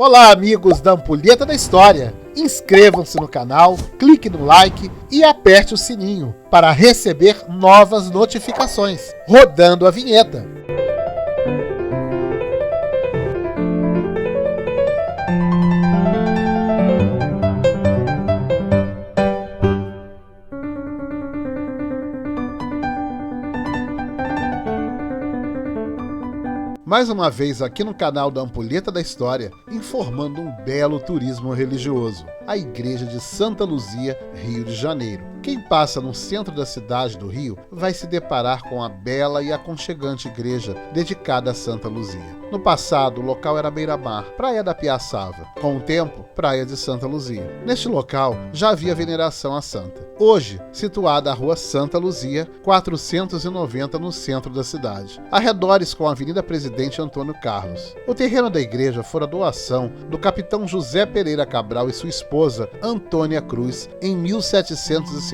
Olá, amigos da Ampulheta da História! Inscrevam-se no canal, clique no like e aperte o sininho para receber novas notificações. Rodando a vinheta. Mais uma vez aqui no canal da Ampulheta da História, informando um belo turismo religioso, a Igreja de Santa Luzia, Rio de Janeiro. Quem passa no centro da cidade do Rio vai se deparar com a bela e aconchegante igreja dedicada a Santa Luzia. No passado, o local era beira-mar, Praia da Piaçava. Com o tempo, Praia de Santa Luzia. Neste local já havia veneração à santa. Hoje, situada a Rua Santa Luzia, 490 no centro da cidade, arredores com a Avenida Presidente Antônio Carlos. O terreno da igreja fora doação do capitão José Pereira Cabral e sua esposa Antônia Cruz em 1751.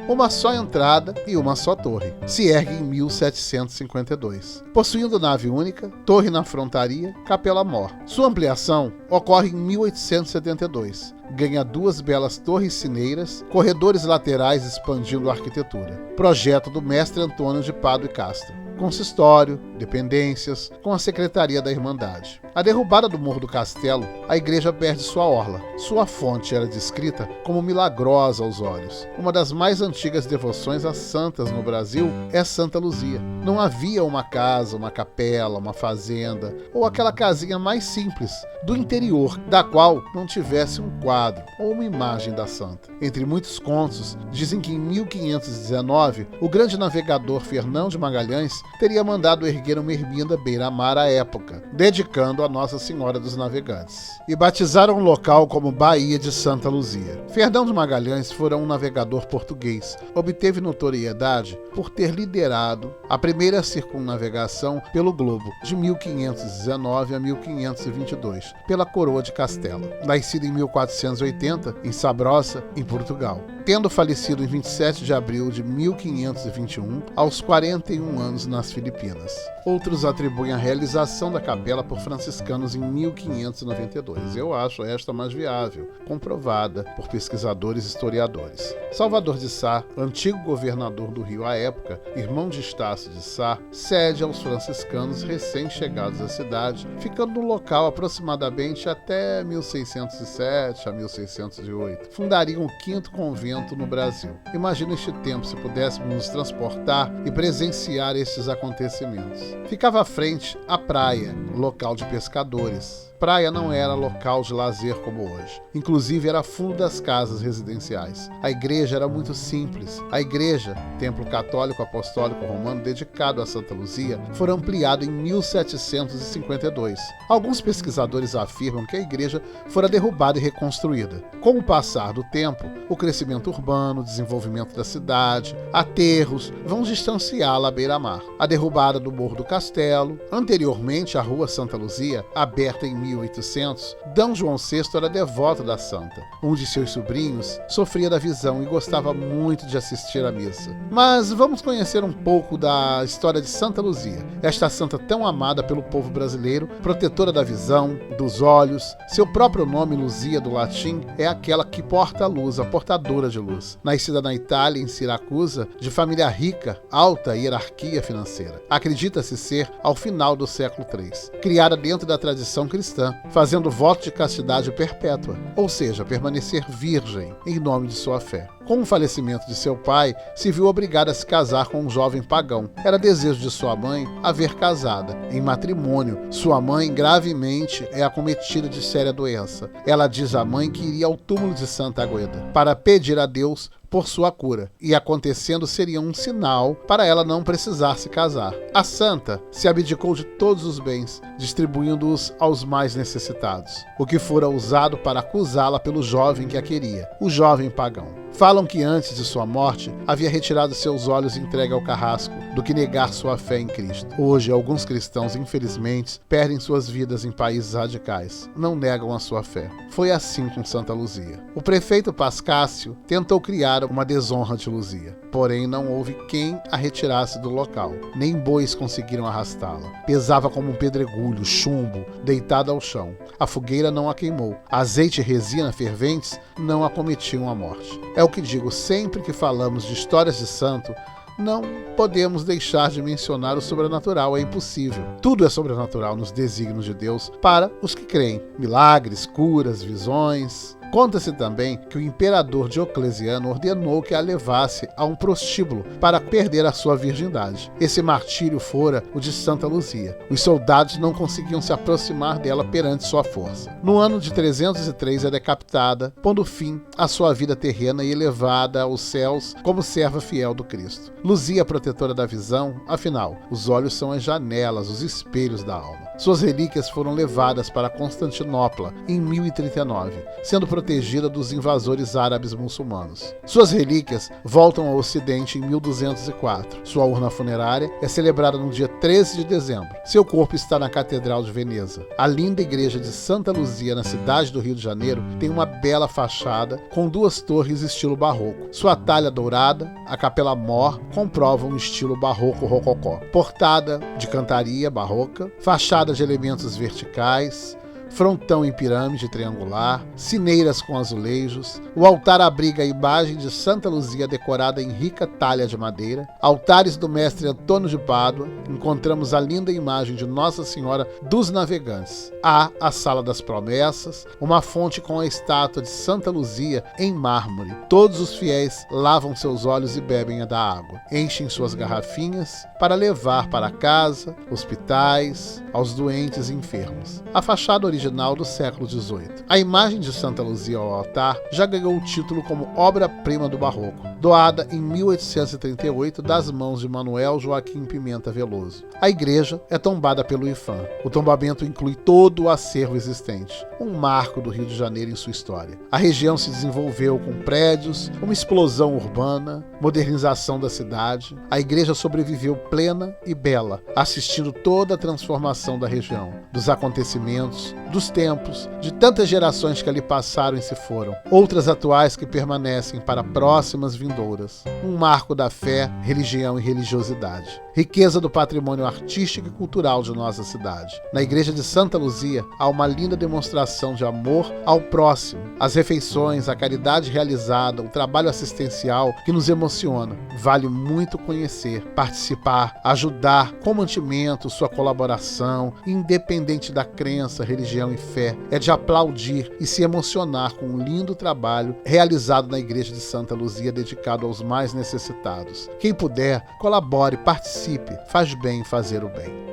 Uma só entrada e uma só torre. Se ergue em 1752. Possuindo nave única, torre na frontaria, capela-mor. Sua ampliação ocorre em 1872. Ganha duas belas torres sineiras, corredores laterais expandindo a arquitetura. Projeto do mestre Antônio de Pádua e Castro. Consistório, dependências, com a Secretaria da Irmandade. A derrubada do Morro do Castelo, a igreja perde sua orla. Sua fonte era descrita como milagrosa aos olhos. Uma das mais antigas devoções a santas no Brasil é Santa Luzia. Não havia uma casa, uma capela, uma fazenda, ou aquela casinha mais simples, do interior, da qual não tivesse um quadro ou uma imagem da santa. Entre muitos contos, dizem que em 1519, o grande navegador Fernão de Magalhães teria mandado erguer uma ermida beira-mar à época, dedicando a Nossa Senhora dos Navegantes. E batizaram o local como Baía de Santa Luzia. Fernão de Magalhães fora um navegador português. Obteve notoriedade por ter liderado a primeira circunnavegação pelo globo, de 1519 a 1522, pela Coroa de Castela. Nascido em 1480, em Sabrosa, em Portugal. Tendo falecido em 27 de abril de 1521, aos 41 anos nas Filipinas. Outros atribuem a realização da capela por franciscanos em 1592. Eu acho esta mais viável, comprovada por pesquisadores e historiadores. Salvador de Sá, antigo governador do Rio à época, irmão de Estácio de Sá, cede aos franciscanos recém-chegados à cidade, ficando no local aproximadamente até 1607 a 1608. Fundariam o quinto convento no Brasil. Imagina este tempo se pudéssemos nos transportar e presenciar estes acontecimentos. Ficava à frente a praia, local de pescadores. Praia não era local de lazer como hoje. Inclusive era fundo das casas residenciais. A igreja era muito simples. A igreja, templo católico apostólico romano dedicado a Santa Luzia, foi ampliado em 1752. Alguns pesquisadores afirmam que a igreja fora derrubada e reconstruída. Com o passar do tempo, o crescimento urbano, o desenvolvimento da cidade, aterros vão distanciá-la à beira-mar. A derrubada do Morro do Castelo, anteriormente a Rua Santa Luzia, aberta em 1800, D. João VI era devoto da santa. Um de seus sobrinhos sofria da visão e gostava muito de assistir à missa. Mas vamos conhecer um pouco da história de Santa Luzia, esta santa tão amada pelo povo brasileiro, protetora da visão, dos olhos. Seu próprio nome, Luzia, do latim, é aquela que porta a luz, a portadora de luz. Nascida na Itália, em Siracusa, de família rica, alta hierarquia financeira. Acredita-se ser ao final do século III. Criada dentro da tradição cristã, fazendo voto de castidade perpétua, ou seja, permanecer virgem em nome de sua fé. Com o falecimento de seu pai, se viu obrigada a se casar com um jovem pagão. Era desejo de sua mãe a ver casada. Em matrimônio, sua mãe gravemente é acometida de séria doença. Ela diz à mãe que iria ao túmulo de Santa Águeda para pedir a Deus por sua cura, e acontecendo seria um sinal para ela não precisar se casar. A santa se abdicou de todos os bens, distribuindo-os aos mais necessitados, o que fora usado para acusá-la pelo jovem que a queria, o jovem pagão. Falam que antes de sua morte havia retirado seus olhos e entregue ao carrasco, do que negar sua fé em Cristo. Hoje, alguns cristãos, infelizmente, perdem suas vidas em países radicais, não negam a sua fé. Foi assim com Santa Luzia. O prefeito Pascácio tentou criar uma desonra de Luzia, porém não houve quem a retirasse do local. Nem bois conseguiram arrastá-la. Pesava como um pedregulho, chumbo, deitada ao chão. A fogueira não a queimou. Azeite e resina ferventes não a cometiam a morte. É o que digo sempre que falamos de histórias de santo, não podemos deixar de mencionar o sobrenatural, é impossível. Tudo é sobrenatural nos desígnios de Deus para os que creem. Milagres, curas, visões. Conta-se também que o imperador Diocleciano ordenou que a levasse a um prostíbulo para perder a sua virgindade. Esse martírio fora o de Santa Luzia. Os soldados não conseguiam se aproximar dela perante sua força. No ano de 303 é decapitada, pondo fim à sua vida terrena e elevada aos céus como serva fiel do Cristo. Luzia, protetora da visão, afinal, os olhos são as janelas, os espelhos da alma. Suas relíquias foram levadas para Constantinopla em 1039, sendo protegida dos invasores árabes muçulmanos. Suas relíquias voltam ao Ocidente em 1204. Sua urna funerária é celebrada no dia 13 de dezembro. Seu corpo está na Catedral de Veneza. A linda igreja de Santa Luzia, na cidade do Rio de Janeiro, tem uma bela fachada com 2 torres estilo barroco. Sua talha dourada, a capela mor, comprovam um estilo barroco-rococó. Portada de cantaria barroca, fachada de elementos verticais, frontão em pirâmide triangular, sineiras com azulejos. O altar abriga a imagem de Santa Luzia decorada em rica talha de madeira. Altares do mestre Antônio de Pádua. Encontramos a linda imagem de Nossa Senhora dos Navegantes. Há a Sala das Promessas, uma fonte com a estátua de Santa Luzia em mármore. Todos os fiéis lavam seus olhos e bebem da água. Enchem suas garrafinhas para levar para casa, hospitais, aos doentes e enfermos. A fachada original do século XVIII. A imagem de Santa Luzia ao altar já ganhou o título como obra-prima do barroco, doada em 1838 das mãos de Manuel Joaquim Pimenta Veloso. A igreja é tombada pelo IPHAN. O tombamento inclui todo o acervo existente, um marco do Rio de Janeiro em sua história. A região se desenvolveu com prédios, uma explosão urbana, modernização da cidade. A igreja sobreviveu plena e bela, assistindo toda a transformação da região, dos acontecimentos, dos tempos, de tantas gerações que ali passaram e se foram, outras atuais que permanecem para próximas vindouras. Um marco da fé, religião e religiosidade. Riqueza do patrimônio artístico e cultural de nossa cidade. Na igreja de Santa Luzia há uma linda demonstração de amor ao próximo, as refeições, a caridade realizada, o trabalho assistencial que nos emociona. Vale muito conhecer, participar, ajudar com mantimento, sua colaboração, independente da crença, religião e fé. É de aplaudir e se emocionar com um lindo trabalho realizado na igreja de Santa Luzia dedicado aos mais necessitados. Quem puder, colabore, participe, faz bem fazer o bem.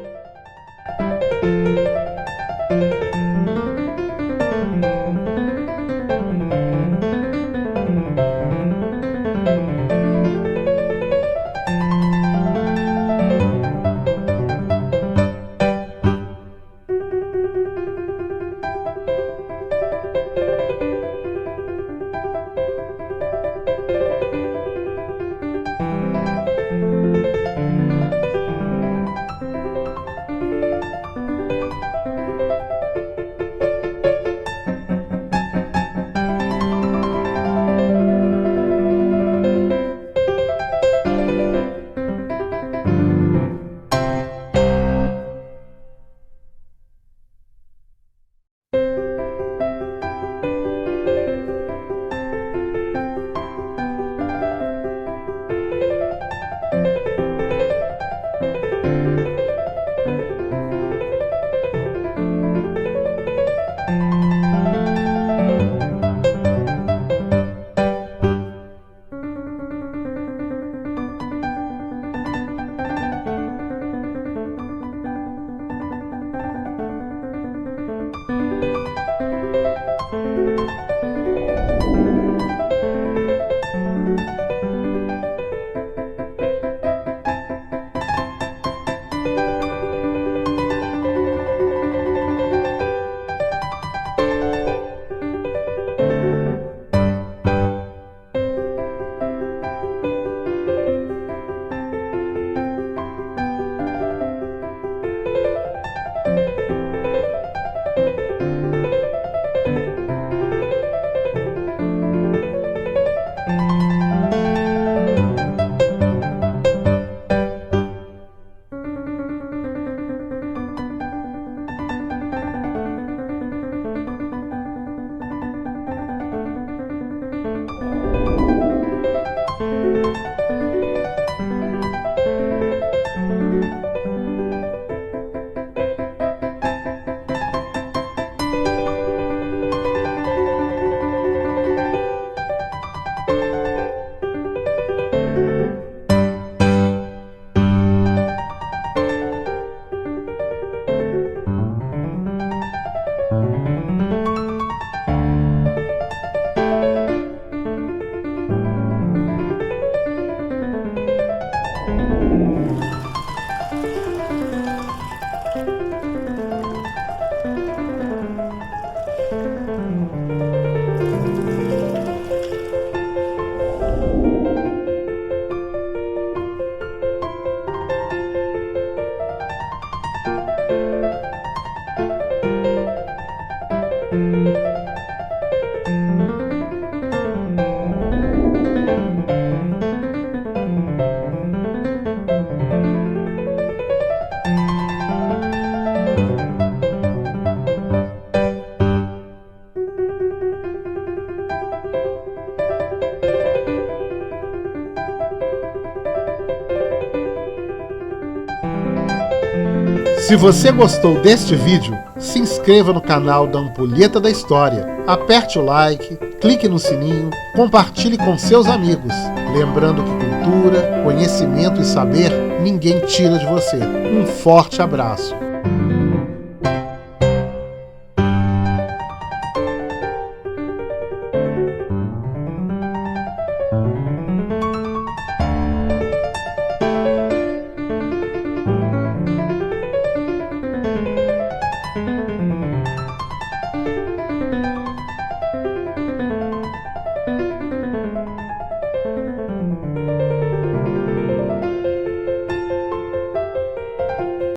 Se você gostou deste vídeo, se inscreva no canal da Ampulheta da História, aperte o like, clique no sininho, compartilhe com seus amigos. Lembrando que cultura, conhecimento e saber ninguém tira de você. Um forte abraço.